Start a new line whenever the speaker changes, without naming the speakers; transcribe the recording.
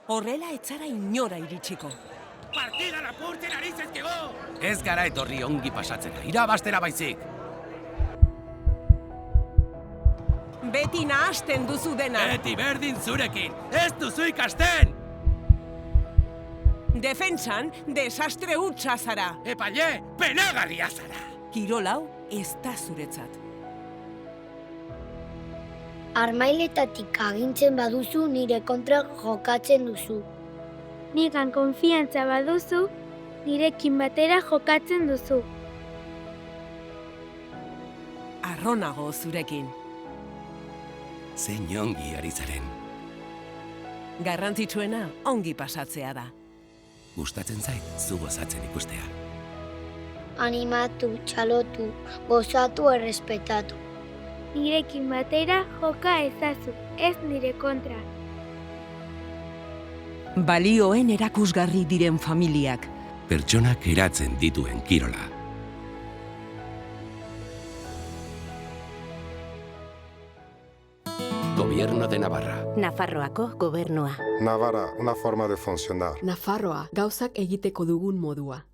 Horrela etzara inora iritsiko.
Partidan apurtzen ari zezkego!
Ez gara etorri ongi pasatzera, irabastera baizik.
Beti nahasten duzu dena.
Beti berdin zurekin, ez duzu ikasten!
Defentsan, desastre hutsa zara.
Epaile, penagarria zara!
Kirolau ez da zuretzat.
Armailetatik agintzen baduzu nire kontra jokatzen duzu.
Nigan konfiantza baduzu, nirekin batera jokatzen duzu.
Arronago zurekin.
Zein ongi ari zaren.
Garrantzitsuena ongi pasatzea da.
Gustatzen zait, zu gozatzen ikustea.
Animatu, txalotu, gozatu, errespetatu.
Nirekin batera joka ezazu, ez nire kontra.
Balioen erakusgarri diren familiak.
Pertsonak eratzen dituen kirola. Gobierno de Navarra.
Nafarroako gobernua.
Navarra, una forma de funcionar.
Nafarroa, gauzak egiteko dugun modua.